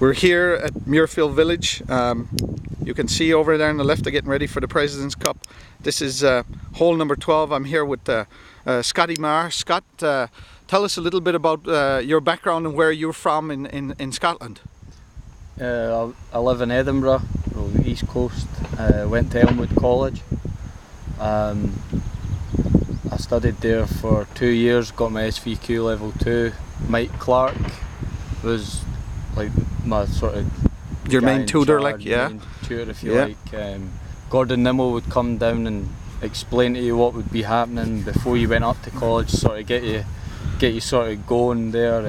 We're here at Muirfield Village. You can see over there on the left, they're getting ready for the President's Cup. This is hole number 12. I'm here with Scotty Marr. Scott, tell us a little bit about your background and where you're from in Scotland. I live in Edinburgh, the East Coast. Went to Elmwood College. I studied there for 2 years, got my SVQ level 2. Mike Clark was like my sort of your main tutor, like, yeah, main tutor, if you like. Gordon Nimmo would come down and explain to you what would be happening before you went up to college, sort of get you sort of going there.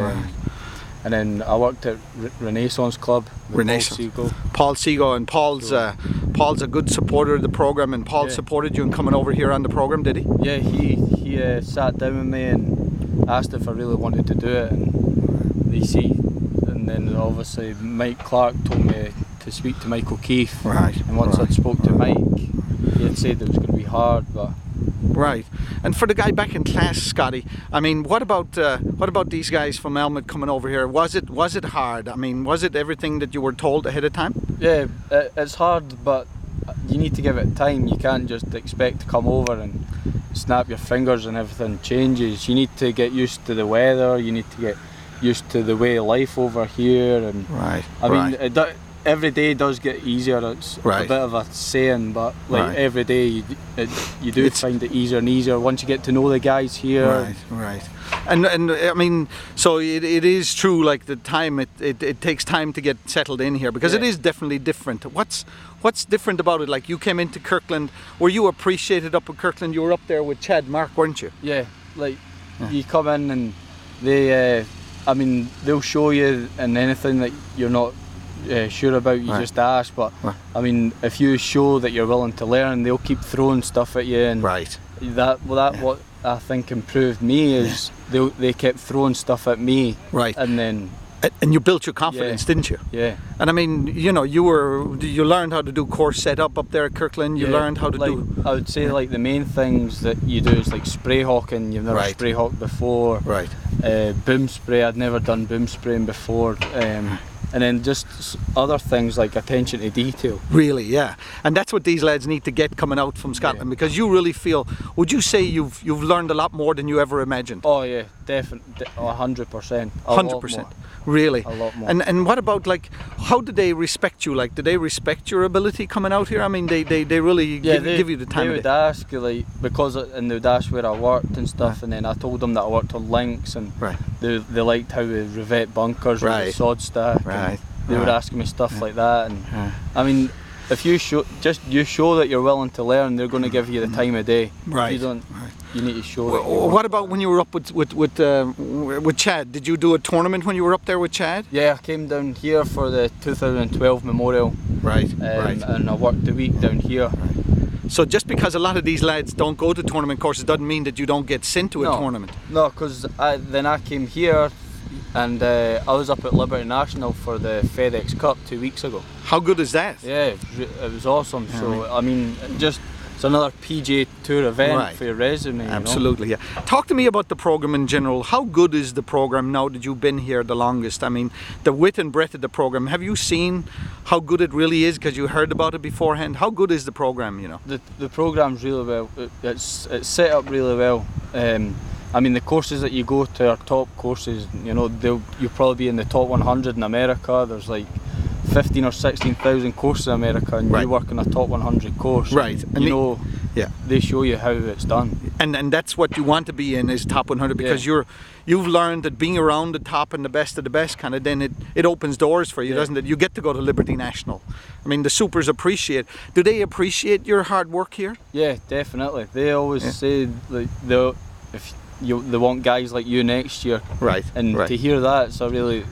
And then I worked at Renaissance Club with Paul Segal, and Paul's a good supporter of the program, and Paul supported you in coming over here on the program, did he? Yeah, he sat down with me and asked if I really wanted to do it, and then obviously Mike Clark told me to speak to Mike O'Keefe. And once I'd spoke to Mike, he had said it was going to be hard, but. Right. And for the guy back in class, Scotty, I mean, what about these guys from Elmwood coming over here? Was it hard? I mean, was it everything that you were told ahead of time? Yeah, it's hard, but you need to give it time. You can't just expect to come over and snap your fingers and everything changes. You need to get used to the weather. You need to get used to the way of life over here. And I mean, every day does get easier. It's a bit of a saying, but like every day you do find it easier and easier once you get to know the guys here. And I mean, so it is true, like the time it takes time to get settled in here, because it is definitely different. What's different about it? Like, you came into Kirkland, were you appreciated up at Kirkland? You were up there with Chad Mark, weren't you? Yeah, like you come in and they I mean, they'll show you, and anything that you're not sure about, you just ask. But I mean, if you show that you're willing to learn, they'll keep throwing stuff at you, and what I think improved me is they kept throwing stuff at me, and then you built your confidence, didn't you? Yeah. And I mean, you know, you learned how to do course setup up there at Kirkland. You learned how to do. I would say like the main things that you do is like spray hawking. You've never spray hawked before. Boom spray. I'd never done boom spraying before. And then just other things like attention to detail. Really, yeah. And that's what these lads need to get coming out from Scotland, because you really feel, would you say you've learned a lot more than you ever imagined? Oh yeah, definitely, 100%. 100%. Really? A lot more. And what about, like, how do they respect you? Like, do they respect your ability coming out here? I mean, they really give you the time. They would ask, like, and they would ask where I worked and stuff, and then I told them that I worked on links, and they liked how we revet bunkers with the sod stack. They would ask me stuff like that, and I mean, if you show that you're willing to learn, they're going to give you the time of day. If you don't, you need to show that. What about when you were up with Chad? Did you do a tournament when you were up there with Chad? Yeah, I came down here for the 2012 Memorial. And I worked the week down here. So just because a lot of these lads don't go to tournament courses doesn't mean that you don't get sent to a tournament? No, because then I came here, and I was up at Liberty National for the FedEx Cup 2 weeks ago. How good is that? Yeah, it was awesome. So I mean, it's another PGA Tour event for your resume. Absolutely, yeah. Talk to me about the program in general. How good is the program now that you've been here the longest? I mean, the width and breadth of the program. Have you seen how good it really is? Because you heard about it beforehand. How good is the program? You know, the program's really well. It's set up really well. I mean, the courses that you go to are top courses. You know, you'll probably be in the top 100 in America. There's like 15 or 16,000 courses in America, and you work in a top 100 course. And they show you how it's done. And that's what you want to be in, is top 100, because you've learned that being around the top and the best of the best, kind of, then it opens doors for you, doesn't it? You get to go to Liberty National. I mean, the supers appreciate. Do they appreciate your hard work here? Yeah, definitely. They always say like they want guys like you next year. And to hear that, it's a really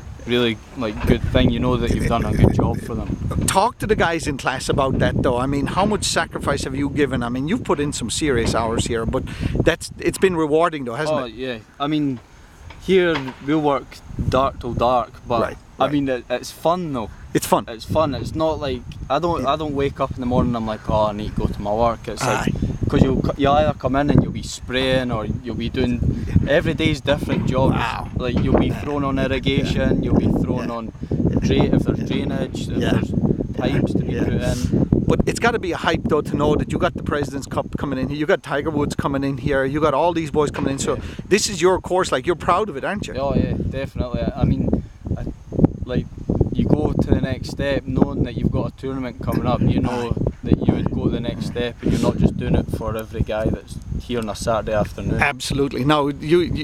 like good thing. You know that you've done a good job for them. Talk to the guys in class about that, though. I mean, how much sacrifice have you given? I mean, you've put in some serious hours here, but it's been rewarding, though, hasn't it? Oh yeah, I mean, here we'll work dark till dark, but I mean, it's fun though. It's fun. It's fun. It's not like I don't wake up in the morning and I'm like, oh, I need to go to my work. It's like, because you'll either come in and you'll be spraying, or you'll be doing every day's different jobs. Wow. Like you'll be thrown on irrigation, you'll be thrown on if there's drainage, if there's pipes to be put in. But it's got to be a hype though to know that you got the President's Cup coming in here, you got Tiger Woods coming in here, you got all these boys coming in. So this is your course. Like, you're proud of it, aren't you? Oh yeah, definitely. I mean, like you go to the next step knowing that you've got a tournament coming up. You know that you would go to the next step, and you're not just doing it for every guy that's here on a Saturday afternoon. Absolutely. Now,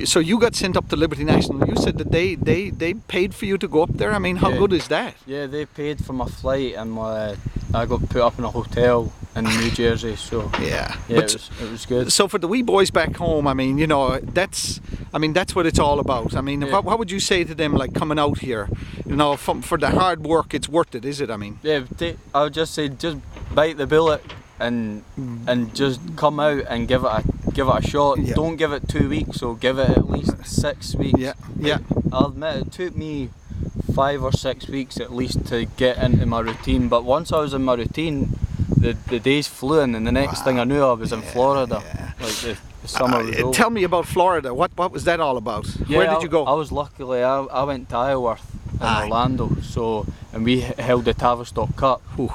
so you got sent up to Liberty National. You said that they paid for you to go up there. I mean, how good is that? Yeah, they paid for my flight, and I got put up in a hotel in New Jersey. So it was good. So for the wee boys back home, I mean, you know, that's what it's all about. I mean, what would you say to them, like, coming out here? You know, for the hard work, it's worth it, is it? I mean, yeah, I would just say, just bite the bullet and just come out and give it a shot. Yeah. Don't give it 2 weeks, so give it at least 6 weeks. Yeah. I'll admit it took me 5 or 6 weeks at least to get into my routine, but once I was in my routine, the days flew in, and the next thing I knew, I was in Florida. Like the summer was over. Tell me about Florida. What was that all about? Where did you go? I was luckily, I went to Iowa in Orlando, and we held the Tavistock Cup. Ooh.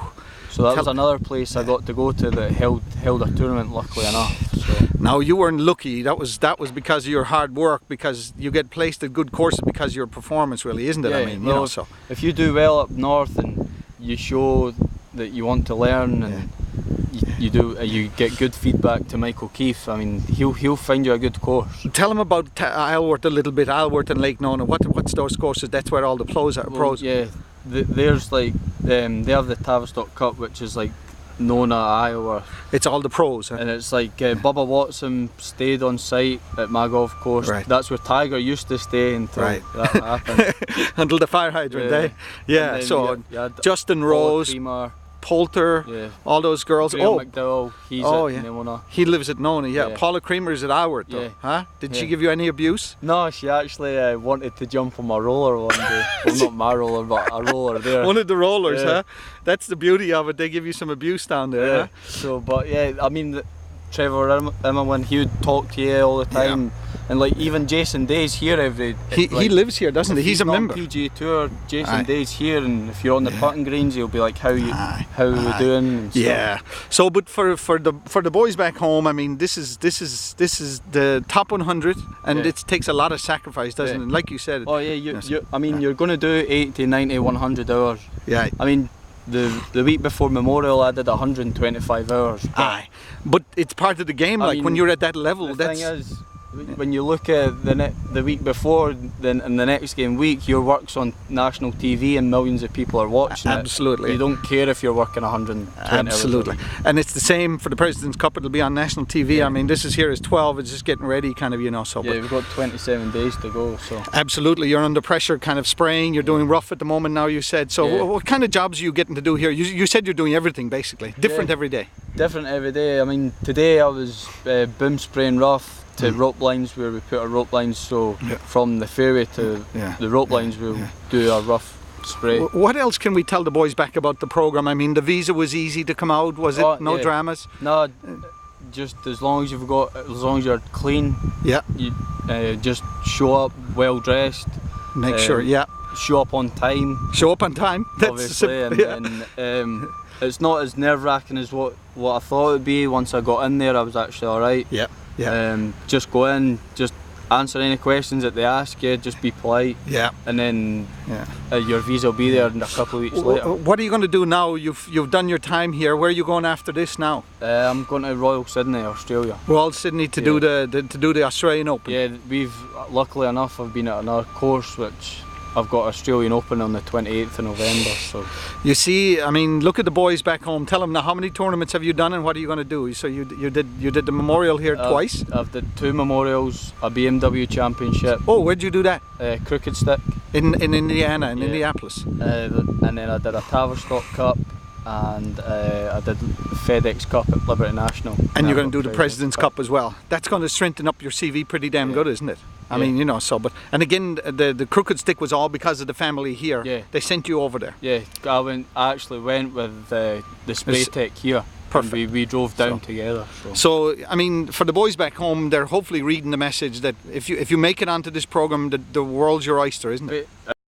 So that was another place I got to go to that held a tournament, luckily enough. So. Now, you weren't lucky. That was because of your hard work, because you get placed at good courses because of your performance, really, isn't it? Yeah, I mean, well, you know, so if you do well up north and you show that you want to learn and you get good feedback to Michael Keefe, I mean, he'll find you a good course. Tell him about Isleworth a little bit. Isleworth and Lake Nona. What's those courses? That's where all the pros are. Well, yeah, there's like they have the Tavistock Cup, which is like Nona, Iowa. It's all the pros, huh? And it's like Bubba Watson stayed on site at my golf course. Right. That's where Tiger used to stay until that happened. Until the fire hydrant, eh? Yeah. So Justin Rose, Poulter, all those girls. Graham McDowell, he's at Nona. He lives at Nona, yeah. Paula Creamer's at Isleworth, though, huh? Did she give you any abuse? No, she actually wanted to jump on my roller one day. Well, not my roller, but a roller there. One of the rollers, huh? That's the beauty of it. They give you some abuse down there, huh? So, but yeah, I mean, Trevor Immelman, he would talk to you all the time. And like even Jason Day's here every. He lives here, doesn't he? He's a member. PGA Tour. Jason Day's here, and if you're on the putting greens, he'll be like, "How are we doing?" And yeah. So, but for the boys back home, I mean, this is the top 100, and it takes a lot of sacrifice, doesn't it? Like you said. Oh yeah, you're going to do 80, 90, 100 hours. Yeah. I mean, the week before Memorial, I did 125 hours. But it's part of the game. I mean, when you're at that level, thing is, when you look at the week before, then in the next game week, your work's on national TV and millions of people are watching it. Absolutely. You don't care if you're working 120 Absolutely. hours. And it's the same for the President's Cup. It'll be on national TV. I mean, this is here is 12. It's just getting ready, kind of, you know. So. Yeah, we've got 27 days to go. So. Absolutely. You're under pressure, kind of spraying. You're doing rough at the moment now, you said. So what kind of jobs are you getting to do here? You said you're doing everything, basically. Different every day. Different every day. I mean, today I was boom spraying rough to rope lines, where we put our rope lines, so from the fairway to the rope lines we'll do a rough spray. What else can we tell the boys back about the programme? I mean, the visa was easy to come out, was it? No dramas? No, just as long as you're clean, you just show up well dressed, make sure, show up on time. Show up on time, that's obviously, and it's not as nerve-wracking as what I thought it would be. Once I got in there, I was actually alright. Just go in, just answer any questions that they ask you, just be polite, and then your visa will be there in a couple of weeks later. What are you going to do now? You've done your time here. Where are you going after this now? I'm going to Royal Sydney, Australia. Royal Sydney to do the Australian Open. Yeah, luckily enough, I've been at another course which I've got Australian Open on the 28th of November. So you see, I mean, look at the boys back home. Tell them now, how many tournaments have you done, and what are you going to do? So you did the Memorial here twice. I've did 2 Memorials, a BMW Championship. Oh, where'd you do that? Crooked Stick. In Indiana, in Indianapolis. And then I did a Tavistock Cup, and I did the FedEx Cup at Liberty National. And you're going to do the President's Cup as well. That's going to strengthen up your CV pretty damn good, isn't it? I mean, you know, so, and again, the Crooked Stick was all because of the family here. They sent you over there. Yeah, I actually went with the spray tech here. Perfect. And we drove down together. So, I mean, for the boys back home, they're hopefully reading the message that if you make it onto this program, the world's your oyster, isn't it?